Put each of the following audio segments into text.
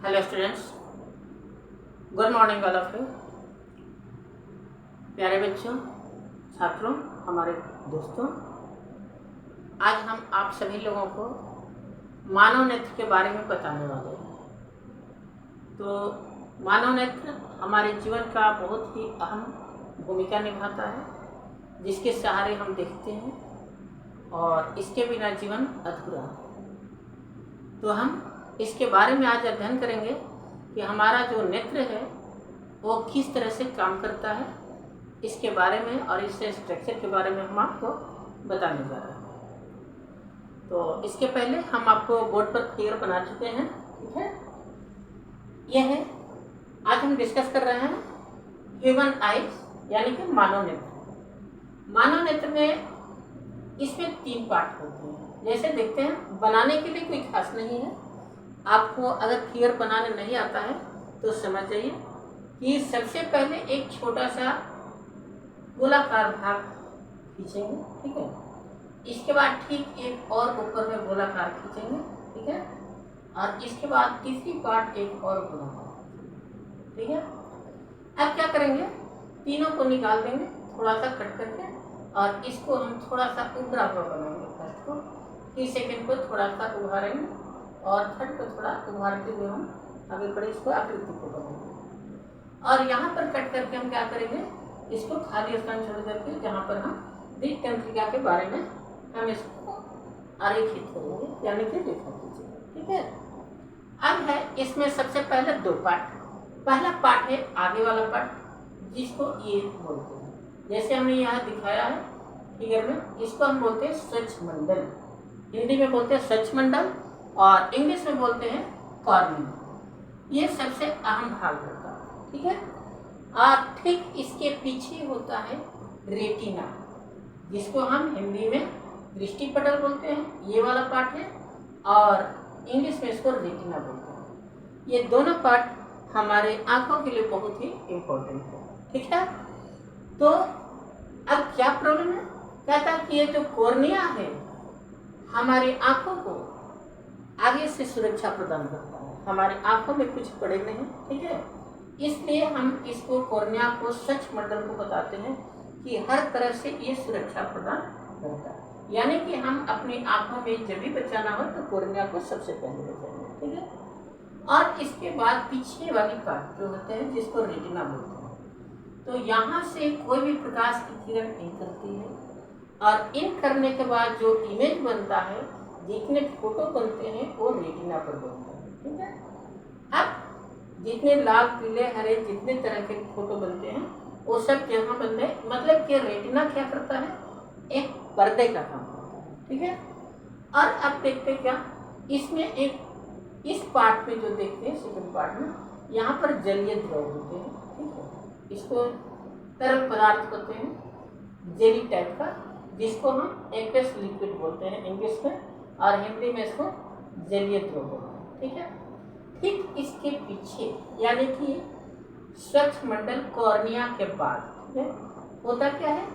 Hello students, good morning all of you. प्यारे बच्चों, छात्रों, हमारे दोस्तों, आज हम आप सभी लोगों को मानव नेत्र के बारे में बताने वाले हैं। तो मानव नेत्र हमारे जीवन का बहुत ही अहम भूमिका निभाता है, जिसके सहारे हम देखते हैं और इसके बिना जीवन अधूरा है। तो हम इसके बारे में आज अध्ययन करेंगे कि हमारा जो नेत्र है वो किस तरह से काम करता है, इसके बारे में और इसके स्ट्रक्चर के बारे में हम आपको बताने जा रहे हैं। तो इसके पहले हम आपको बोर्ड पर फिगर बना चुके हैं, ठीक है। यह है, आज हम डिस्कस कर रहे हैं ह्यूमन आइज यानी कि मानव नेत्र। मानव नेत्र में इसमें 3 पार्ट होते हैं। जैसे देखते हैं, बनाने के लिए कोई खास नहीं है। आपको अगर फिगर बनाने नहीं आता है तो समझ जाइए कि सबसे पहले एक छोटा सा गोलाकार भाग खींचेंगे, ठीक है। इसके बाद ठीक एक और ऊपर में गोलाकार खींचेंगे, ठीक है। और इसके बाद तीसरी पार्ट एक और गोलाकार, ठीक है। अब क्या करेंगे, तीनों को निकाल देंगे थोड़ा सा कट करके, और इसको हम थोड़ा सा उभरा हुआ बनाएंगे। फर्स्ट को, फिर सेकेंड को थोड़ा सा उभारेंगे और थर्ड को थोड़ा उभारते हुए हम आगे बढ़े इसको आकृति को बनाएंगे। और यहाँ पर कट करके हम क्या करेंगे, इसको खाली स्थान छोड़ करके जहाँ पर हम दीर्घ तंत्रिका के बारे में हम इसको आरेखित करेंगे, यानी कि रेखा खींचेंगे, ठीक है। अब है इसमें सबसे पहले 2 पार्ट। पहला पार्ट है आगे वाला पार्ट, जिसको ये बोलते हैं। जैसे हमने यहाँ दिखाया है फिगर में, इसको हम बोलते हैं स्वच्छमंडल। हिंदी में बोलते हैं स्वच्छमंडल और इंग्लिश में बोलते हैं कॉर्निया। ये सबसे अहम भाग होता है, ठीक है। और ठीक इसके पीछे होता है रेटिना, जिसको हम हिंदी में दृष्टिपटल बोलते हैं, ये वाला पार्ट है, और इंग्लिश में इसको रेटिना बोलते हैं। ये दोनों पार्ट हमारे आंखों के लिए बहुत ही इम्पोर्टेंट है, ठीक है। तो अब क्या प्रॉब्लम है, कहता है कि ये जो कॉर्निया है हमारी आंखों को आगे से सुरक्षा प्रदान करता है। हमारे आंखों में कुछ पड़े नहीं, ठीक है। इसलिए हम इसको कॉर्निया को स्वच्छमंडल को बताते हैं कि हर तरह से ये सुरक्षा प्रदान करता है। यानी कि हम अपनी आंखों में जब भी बचाना हो तो कॉर्निया को सबसे पहले बचाएंगे, ठीक है। और इसके बाद पीछे वाली पार्ट जो होते हैं, जिसको रेटिना बोलते हैं। तो यहाँ से कोई भी प्रकाश की किरण इन करती है, और इन करने के बाद जो इमेज बनता है, जितने फोटो बनते हैं वो रेटिना पर बनते हैं, ठीक है। अब जितने लाल पीले हरे जितने तरह के फोटो बनते हैं वो सब यहाँ बनते हैं। मतलब कि रेटिना क्या करता है, एक पर्दे का काम करता है, ठीक है। और अब देखते क्या, इसमें एक इस पार्ट में जो देखते हैं सेकंड पार्ट में, यहाँ पर जलीय द्रव होते हैं, ठीक है। इसको तरल पदार्थ होते हैं जेली टाइप का, जिसको हम एक्वस लिक्विड बोलते हैं इंग्लिश में, और हिंदी में इसको जलीय द्रव बोलते हैं, ठीक है। ठीक इसके पीछे यानी कि स्वच्छमंडल कॉर्निया के बाद, ठीक है, होता क्या है,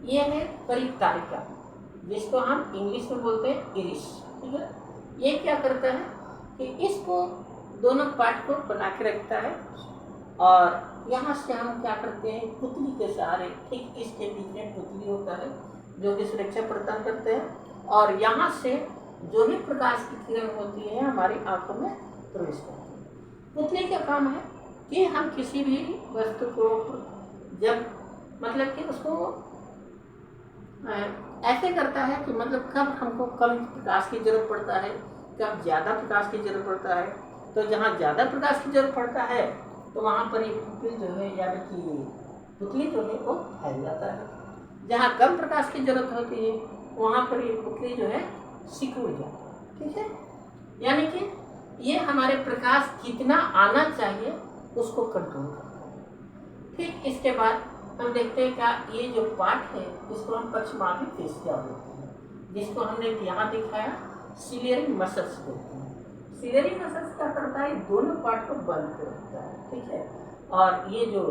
ये है परितारिका, जिसको हम इंग्लिश में बोलते हैं इरिस, ठीक है। ये क्या करता है कि इसको दोनों पार्ट को बना के रखता है, और यहाँ से हम क्या करते हैं, पुतली के सहारे ठीक इसके बीच में पुतली होता है जो कि सुरक्षा प्रदान करते हैं, और यहाँ से जो भी प्रकाश की किरण होती है हमारी आंखों में प्रवेश करती है। पुतली का काम है कि हम किसी भी वस्तु को जब मतलब कि उसको ऐसे करता है कि मतलब कब हमको कम प्रकाश की जरूरत पड़ता है, कब ज़्यादा प्रकाश की जरूरत पड़ता है। तो जहाँ ज़्यादा प्रकाश की जरूरत पड़ता है तो वहाँ पर ये पुतली जो है यानी कि पुतली जो है वो फैल जाता है। जहाँ कम प्रकाश की जरूरत होती है वहाँ पर ये पुतली जो है सिकुड़ जाता है, ठीक है। यानी कि ये हमारे प्रकाश कितना आना चाहिए उसको कंट्रोल करता है। ठीक इसके बाद हम देखते हैं क्या, ये जो पार्ट है इसको हम पक्षमार्गी पेशियाँ बोलते हैं, जिसको हमने यहाँ दिखाया सिलियरी मसल्स बोलते हैं। सिलियरी मसल्स क्या करता है, दोनों पार्ट को बंद कर देता है, ठीक है। और ये जो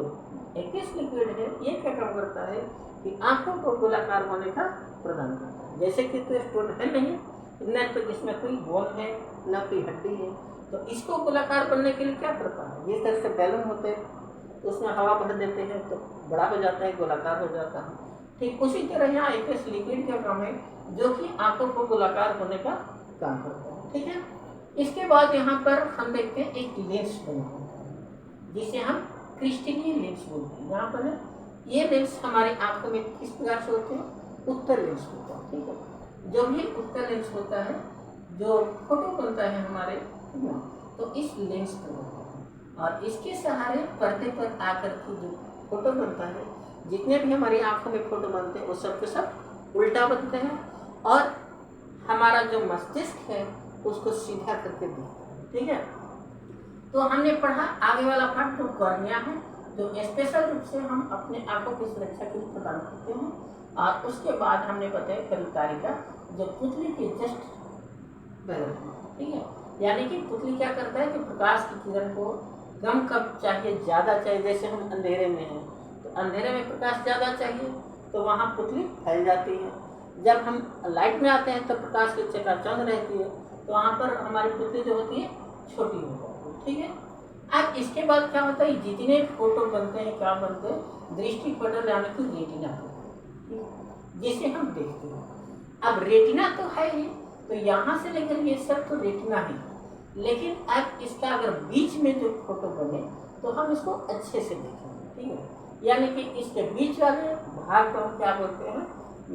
एक्वस लिक्विड है ये क्या काम करता है कि आंखों को गोलाकार होने का प्रदान करता है। जैसे कि तो स्टोन है नहीं, न तो इसमें कोई बोन है न कोई हड्डी है, तो इसको गोलाकार बनने के लिए क्या करता है, जिस तरह से बैलून होते हैं तो उसमें हवा भर देते हैं तो बड़ा हो जाता है, गोलाकार हो जाता है। ठीक उसी तरह यहाँ एक्वस लिक्विड का काम है जो कि आंखों को गोलाकार होने का काम करता है। ठीक है, इसके बाद यहाँ पर हम देखते हैं एक लेंस बना होता है जिसे हम क्रिस्टलीन लेंस बोलते हैं। यहाँ पर है ये लेंस हमारी आंखों में किस प्रकार से होते हैं, उत्तर लेंस होता है। ठीक है, जो भी उत्तर लेंस होता है जो फोटो बनता है हमारे, तो इस लेंस पर होता है और इसके सहारे पर्दे पर आकर के जो फोटो बनता है, जितने भी हमारी आंखों में फोटो बनते हैं वो सब के सब उल्टा बनते हैं और हमारा जो मस्तिष्क है उसको सीधा करके देखता है। ठीक है, तो हमने पढ़ा आगे वाला पार्ट जो कॉर्निया है, जो स्पेशल रूप से हम अपने आंखों की सुरक्षा के लिए प्रदान करते हैं, और उसके बाद हमने बताया परितारिका जो पुतली के जस्ट बगल में। ठीक है, यानी कि पुतली क्या करता है कि प्रकाश की किरण को कम कब चाहिए, ज़्यादा चाहिए। जैसे हम अंधेरे में हैं तो अंधेरे में प्रकाश ज़्यादा चाहिए तो वहाँ पुतली फैल जाती है। जब हम लाइट में आते हैं तो प्रकाश की चकाचौंध रहती है तो वहाँ पर हमारी पुतली जो होती है छोटी हो जाती है। ठीक है, अब इसके बाद क्या होता है, जितने फोटो बनते हैं क्या बनते हैं, दृष्टि पटल यानी कि रेटिना जिसे हम देखते हैं। अब रेटिना तो है ही, तो यहाँ से लेकर ये सब तो रेटिना ही, लेकिन अब इसका अगर बीच में जो फोटो बने तो हम इसको अच्छे से देखेंगे। ठीक है, यानी कि इसके बीच वाले भाग को हम क्या बोलते हैं,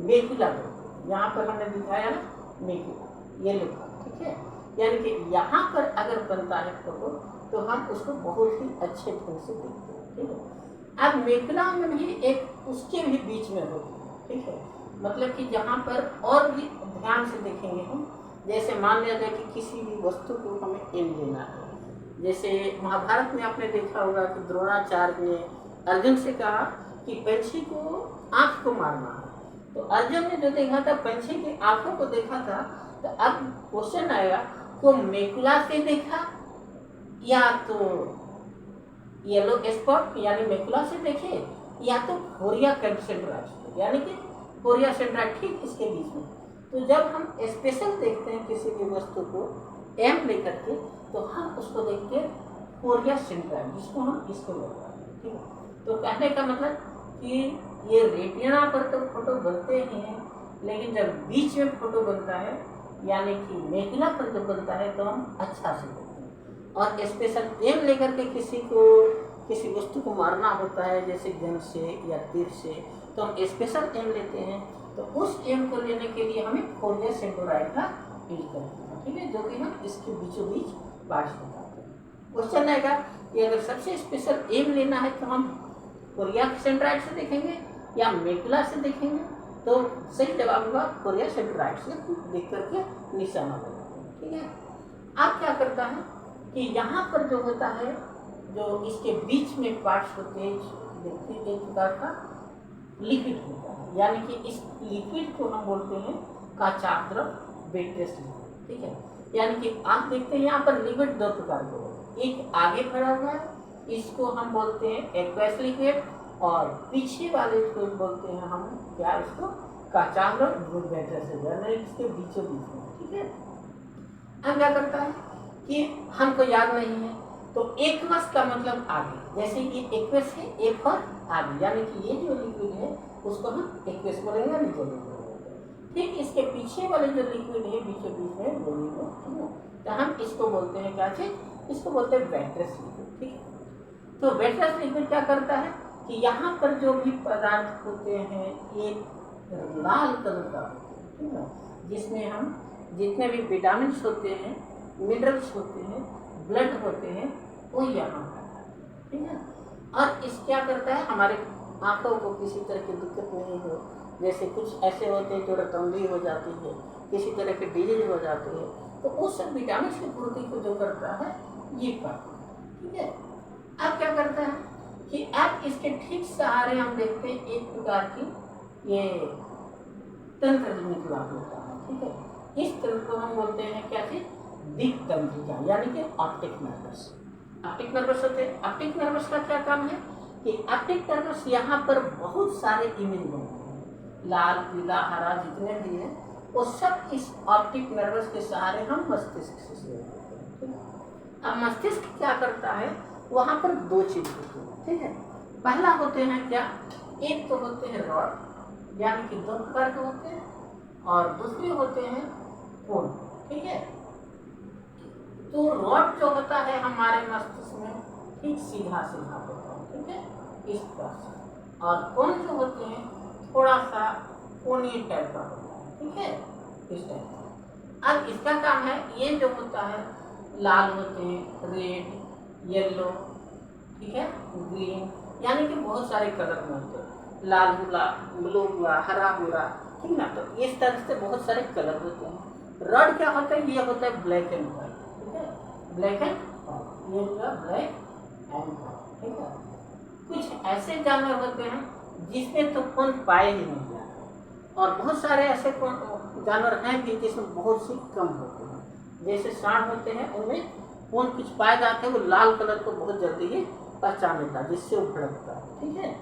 मेकुला बोलते हैं। यहाँ पर हमने दिखाया ना मेकुला, ये लिखा। ठीक है, यानी कि यहाँ पर अगर बनता है फोटो तो हम उसको बहुत ही अच्छे ढंग से देखते हैं। ठीक है, अब मेकुला में भी एक उसके भी बीच में होती है। ठीक है, मतलब कि जहाँ पर और भी ध्यान से देखेंगे हम, जैसे मान लिया जाए कि किसी भी वस्तु को हमें एम लेना है। जैसे महाभारत में आपने देखा होगा कि द्रोणाचार्य ने अर्जुन से कहा कि पंछी को आँख को मारना है, तो अर्जुन ने जो देखा था पंछी की आँखों को देखा था। तो अब क्वेश्चन आएगा को मेकुला से देखा या तो येलो स्पॉट यानी मेकुला से देखे या तो फोरिया कंसेंट्राइट यानी कि फोरिया सेंट्राइट, ठीक इसके बीच में। तो जब हम स्पेशल देखते हैं किसी भी वस्तु को एम लेकर के तो हम उसको देखते हैं फोरिया सेंट्राइट, जिसको हम इसको लगाते हैं। ठीक है, तो कहने का मतलब कि ये रेटिना पर तो फोटो बनते ही हैं, लेकिन जब बीच में फोटो बनता है यानी कि मेकुला पर जब बनता है तो हम अच्छा से देखते हैं। और स्पेशल एम लेकर के किसी वस्तु को मारना होता है, जैसे गन से या तीर से, तो हम स्पेशल एम लेते हैं। तो उस एम को लेने के लिए हमें फोरिया सेंट्राइट का यूज करते हैं। ठीक है, जो कि हम इसके बीचों बीच पार्ट्स बताते हैं। क्वेश्चन आएगा कि अगर सबसे स्पेशल एम लेना है तो हम फोरिया सेंट्राइट से देखेंगे या मेकुला से देखेंगे, तो सही जवाब होगा फोरिया सेंट्राइट से देख करके निशाना लगाते हैं। ठीक है, अब क्या करता है कि यहाँ पर जो होता है, जो इसके बीच में पार्ट्स होते हैं, देखते हैं एक प्रकार का लिक्विड होता है, यानी कि इस लिक्विड को हम बोलते हैं काचाप द्रव वेट्रेस लिक्विड। ठीक है, यानी कि आप देखते हैं यहाँ पर लिक्विड दो प्रकार के होते हैं, एक आगे भरा हुआ है इसको हम बोलते हैं एक्वस लिक्विड, और पीछे वाले को बोलते हैं हम क्या, इसको काचाप द्रव वेट्रेस यानी इसके बीचों बीच में। ठीक है, अब क्या करता है कि हमको याद नहीं है तो एक्वस का मतलब आगे, जैसे कि एक्वस है एक और आगे, यानी कि ये जो लिक्विड है उसको हम एक्वस बोलेंगे, नीचे बोलेंगे। ठीक, इसके पीछे वाले जो लिक्विड है बीचों बीच में बोलेंगे, तो हम इसको बोलते हैं क्या चीज, इसको बोलते हैं वेट्रेस लिक्विड। ठीक है, तो वेट्रेस लिक्विड क्या करता है कि यहाँ पर जो भी पदार्थ होते हैं ये लाल कलर का होते हैं। ठीक है, जिसमें हम जितने भी विटामिन होते हैं, मिनरल्स होते हैं, ब्लड होते हैं, वो यहाँ पर। ठीक है, और इस क्या करता है, हमारे आंखों को किसी तरह की दिक्कत नहीं हो। जैसे कुछ ऐसे होते हैं जो रतौंधी हो जाती है, किसी तरह के डिजीज हो जाती है, तो उस सब विटामिन की पूर्ति को जो करता है ये पार्ट। ठीक है, अब क्या करता है कि अब इसके ठीक सहारे हम देखते हैं एक प्रकार की ये तंत्र निकला होता है। ठीक है, इस तंत्र को हम बोलते हैं क्या चीज, दिक तंत्रिका यानी कि ऑप्टिक नर्वस। ऑप्टिक नर्वस होते हैं। ऑप्टिक नर्वस का क्या काम है कि ऑप्टिक नर्वस यहाँ पर बहुत सारे इमेज बनते हैं, लाल पीला हरा जितने भी हैं वो सब इस ऑप्टिक नर्वस के सहारे हम मस्तिष्क से देखते हैं। अब मस्तिष्क क्या करता है, वहाँ पर दो चीज होती है, ठीक है। पहला होते हैं क्या, एक तो होते हैं रॉड, यानी कि दो प्रकार के होते हैं, और दूसरे होते हैं कोन, ठीक है। तो रॉड जो होता है हमारे मस्तिष्क में ठीक सीधा सीधा होता है, ठीक है, इस तरह से, और कोन जो होते हैं थोड़ा सा कोनीय टाइप का होता है, ठीक है, इस टाइप का। अब इसका काम है, ये जो होता है लाल होते हैं, रेड, येलो, ठीक है, ग्रीन, यानी कि बहुत सारे कलर में होते हैं, लाल हुआ, ब्लू हुआ, हरा हुआ, ठीक ना। तो इस तरह से बहुत सारे कलर होते हैं। रेड क्या होता है, ये होता है ब्लैक एंड व्हाइट, ठीक है, ब्लैक एंड व्हाइट, ये हुआ ब्लैक एंड व्हाइट, ठीक है। कुछ ऐसे जानवर होते हैं जिसमें तो खून पाए ही नहीं जाते, और बहुत सारे ऐसे जानवर हैं भी जिसमें बहुत सी कम होते हैं, जैसे सांड होते हैं, उनमें खून कुछ पाए जाते हैं, वो लाल कलर को बहुत जल्दी ही पहचान लेता है, जिससे वो भड़कता है, ठीक है।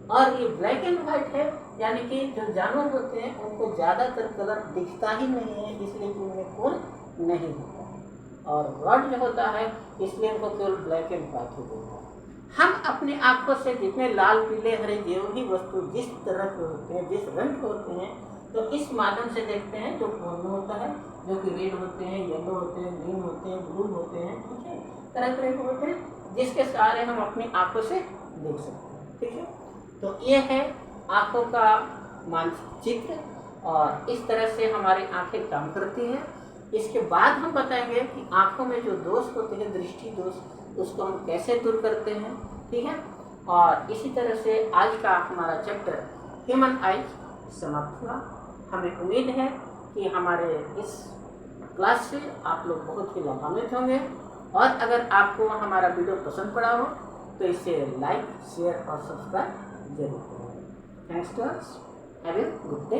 और ये ब्लैक एंड व्हाइट है, यानी कि जो जानवर होते हैं उनको ज़्यादातर कलर दिखता ही नहीं है, इसलिए कि उनमें खून नहीं होता है। और रॉड जो होता है इसलिए उनको केवल ब्लैक एंड व्हाइट ही होता है। हम अपनी आंखों से जितने लाल, पीले, हरे जो भी वस्तु जिस तरह के होते हैं, जिस रंग के होते हैं, तो इस माध्यम से देखते हैं, जो खून में होता है, जो कि रेड होते हैं, येलो होते हैं, ग्रीन होते हैं, ब्लू होते हैं, ठीक है, तरह तरह के होते हैं, जिसके सहारे हम अपनी आंखों से देख सकते हैं, ठीक है। तो ये है आंखों का मानचित्र, और इस तरह से हमारी आंखें काम करती हैं। इसके बाद हम बताएंगे कि आंखों में जो दोष होते हैं, दृष्टि दोष, उसको हम कैसे दूर करते हैं, ठीक है। और इसी तरह से आज का हमारा चैप्टर ह्यूमन आइज समाप्त हुआ। हमें उम्मीद है कि हमारे इस क्लास से आप लोग बहुत ही लाभान्वित होंगे, और अगर आपको हमारा वीडियो पसंद पड़ा हो तो इसे लाइक, शेयर और सब्सक्राइब जरूर करें। Thanks to us, have a good day.